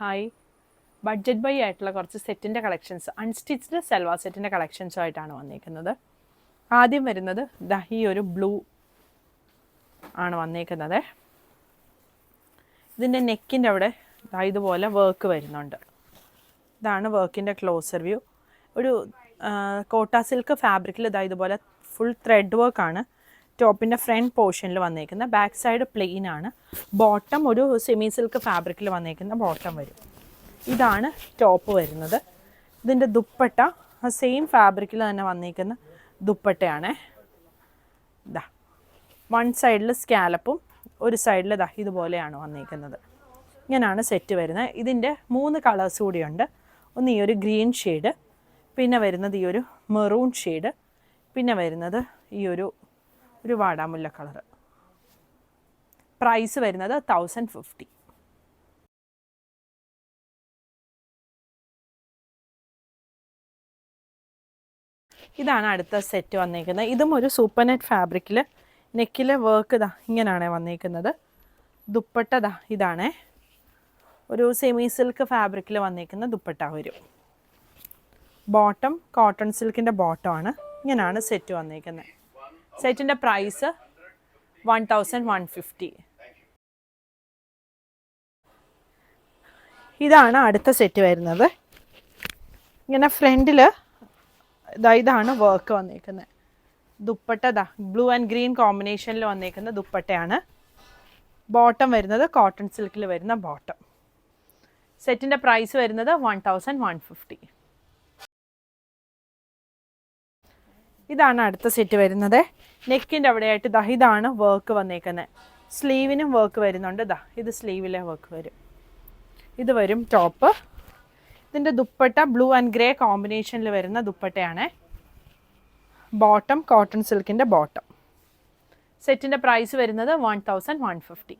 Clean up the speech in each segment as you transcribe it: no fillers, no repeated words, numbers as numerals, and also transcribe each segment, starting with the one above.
Hi, budget by ആയിട്ടുള്ള കുറച്ച് സെറ്റിൻ്റെ കളക്ഷൻസ്, അൺസ്റ്റിച്ച്ഡ് സെൽവാർ സെറ്റിൻ്റെ കളക്ഷൻസുമായിട്ടാണ് വന്നിരിക്കുന്നത്. ആദ്യം വരുന്നത് ഈ ഒരു ബ്ലൂ ആണ് വന്നിരിക്കുന്നത്. ഇതിൻ്റെ നെക്കിൻ്റെ അവിടെ ഇതുപോലെ വർക്ക് വരുന്നുണ്ട്. ഇതാണ് വർക്കിൻ്റെ ക്ലോസർ വ്യൂ. ഒരു കോട്ട സിൽക്ക് ഫാബ്രിക്കിൽ ഇതുപോലെ ഫുൾ ത്രെഡ് വർക്കാണ് ടോപ്പിൻ്റെ ഫ്രണ്ട് പോർഷനിൽ വന്നേക്കുന്നത്. ബാക്ക് സൈഡ് പ്ലെയിൻ ആണ്. ബോട്ടം ഒരു സെമി സിൽക്ക് ഫാബ്രിക്കിൽ വന്നേക്കുന്ന ബോട്ടം വരും. ഇതാണ് ടോപ്പ് വരുന്നത്. ഇതിൻ്റെ ദുപ്പട്ട ആ സെയിം ഫാബ്രിക്കിൽ തന്നെ വന്നേക്കുന്ന ദുപ്പട്ടയാണ്. വൺ സൈഡിൽ സ്കാലപ്പും ഒരു സൈഡിൽ ഇതുപോലെയാണ് വന്നേക്കുന്നത്. ഇങ്ങനെയാണ് സെറ്റ് വരുന്നത്. ഇതിൻ്റെ 3 കളേഴ്സ് കൂടിയുണ്ട്. ഒന്ന് ഈ ഒരു ഗ്രീൻ ഷെയ്ഡ്, പിന്നെ വരുന്നത് ഈ ഒരു മെറൂൺ ഷെയ്ഡ്, പിന്നെ വരുന്നത് ഈ ഒരു വാടാമുല്ല കളറ്. പ്രൈസ് വരുന്നത് 1050. ഇതാണ് അടുത്ത സെറ്റ് വന്നേക്കുന്നത്. ഇതും ഒരു സൂപ്പർ നെറ്റ് ഫാബ്രിക്കിൽ നെക്കിലെ വർക്ക് ഇങ്ങനെയാണ് വന്നേക്കുന്നത്. ദുപ്പട്ട ഇതാണ് ഒരു സെമി സിൽക്ക് ഫാബ്രിക്കിൽ വന്നേക്കുന്ന ദുപ്പട്ട വരും. ബോട്ടം കോട്ടൺ സിൽക്കിൻ്റെ ബോട്ടമാണ്. ഇങ്ങനെയാണ് സെറ്റ് വന്നേക്കുന്നത്. സെറ്റിൻ്റെ പ്രൈസ് 1150. ഇതാണ് അടുത്ത സെറ്റ് വരുന്നത്. ഇങ്ങനെ ഫ്രണ്ടിൽ ഇതാണ് വർക്ക് വന്നേക്കുന്നത്. ദുപ്പട്ട ബ്ലൂ ആൻഡ് ഗ്രീൻ കോമ്പിനേഷനിൽ വന്നേക്കുന്ന ദുപ്പട്ടയാണ്. ബോട്ടം വരുന്നത് കോട്ടൺ സിൽക്കിൽ വരുന്ന ബോട്ടം. സെറ്റിൻ്റെ പ്രൈസ് വരുന്നത് 1150. ഇതാണ് അടുത്ത സെറ്റ് വരുന്നത്. നെക്കിൻ്റെ അവിടെയായിട്ട് ഇതാണ് വർക്ക് വന്നേക്കുന്നത്. സ്ലീവിനും വർക്ക് വരുന്നുണ്ട്. ഇത് സ്ലീവിലെ വർക്ക് വരും. ഇത് വരും ടോപ്പ്. ഇതിൻ്റെ ദുപ്പട്ട ബ്ലൂ ആൻഡ് ഗ്രേ കോമ്പിനേഷനിൽ വരുന്ന ദുപ്പട്ടയാണ്. ബോട്ടം കോട്ടൺ സിൽക്കിൻ്റെ ബോട്ടം. സെറ്റിൻ്റെ പ്രൈസ് വരുന്നത് 1150.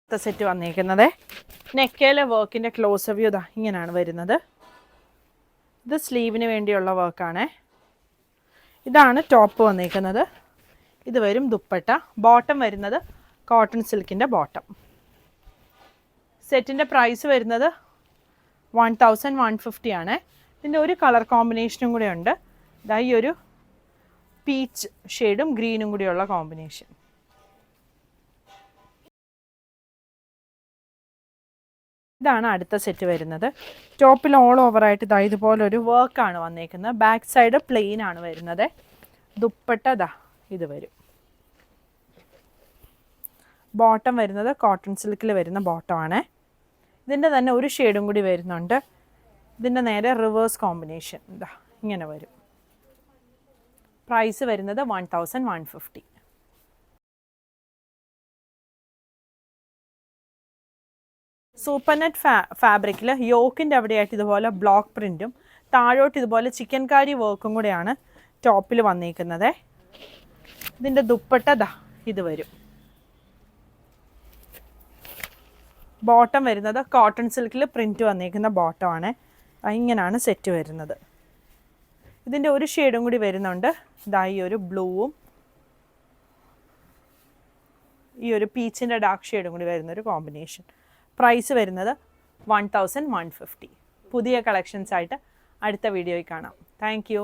അടുത്ത സെറ്റ് വന്നേക്കുന്നത് നെക്കയിലെ വർക്കിൻ്റെ ക്ലോസ് വ്യൂ ഇങ്ങനെയാണ് വരുന്നത്. ഇത് സ്ലീവിന് വേണ്ടിയുള്ള വർക്കാണ്. ഇതാണ് ടോപ്പ് വന്നേക്കുന്നത്. ഇത് വരും ദുപ്പട്ട. ബോട്ടം വരുന്നത് കോട്ടൺ സിൽക്കിൻ്റെ ബോട്ടം. സെറ്റിൻ്റെ പ്രൈസ് വരുന്നത് 1150 ആണ്. ഇതിൻ്റെ ഒരു കളർ കോമ്പിനേഷനും കൂടെ ഉണ്ട്. ഈ ഒരു പീച്ച് ഷെയ്ഡും ഗ്രീനും കൂടിയുള്ള കോമ്പിനേഷൻ. ഇതാണ് അടുത്ത സെറ്റ് വരുന്നത്. ടോപ്പിൽ ഓൾ ഓവറായിട്ട് ഇതുപോലൊരു വർക്കാണ് വന്നേക്കുന്നത്. ബാക്ക് സൈഡ് പ്ലെയിൻ ആണ് വരുന്നത്. ദുപ്പട്ട ഇത് വരും. ബോട്ടം വരുന്നത് കോട്ടൺ സിൽക്കിൽ വരുന്ന ബോട്ടമാണ്. ഇതിൻ്റെ തന്നെ ഒരു ഷെയ്ഡും കൂടി വരുന്നുണ്ട്. ഇതിൻ്റെ നേരെ റിവേഴ്സ് കോമ്പിനേഷൻ ഇങ്ങനെ വരും. പ്രൈസ് വരുന്നത് 1150. സൂപ്പർ നെറ്റ് ഫാബ്രിക്കിൽ യോക്കിൻ്റെ അവിടെയായിട്ട് ഇതുപോലെ ബ്ലോക്ക് പ്രിൻറ്റും താഴോട്ട് ഇതുപോലെ ചിക്കൻ കാരി വർക്കും കൂടെയാണ് ടോപ്പിൽ വന്നിരിക്കുന്നത്. ഇതിൻ്റെ ദുപ്പട്ട ഇത് വരും. ബോട്ടം വരുന്നത് കോട്ടൺ സിൽക്കിൽ പ്രിൻറ്റ് വന്നിരിക്കുന്ന ബോട്ടമാണ്. ഇങ്ങനെയാണ് സെറ്റ് വരുന്നത്. ഇതിൻ്റെ ഒരു ഷെയ്ഡും കൂടി വരുന്നുണ്ട്. ഈ ഒരു ബ്ലൂവും ഈ ഒരു പീച്ചിൻ്റെ ഡാർക്ക് ഷെയ്ഡും കൂടി വരുന്നൊരു കോമ്പിനേഷൻ. പ്രൈസ് വരുന്നത് 1150. പുതിയ കളക്ഷൻസ് ആയിട്ട് അടുത്ത വീഡിയോയിൽ കാണാം. Thank you.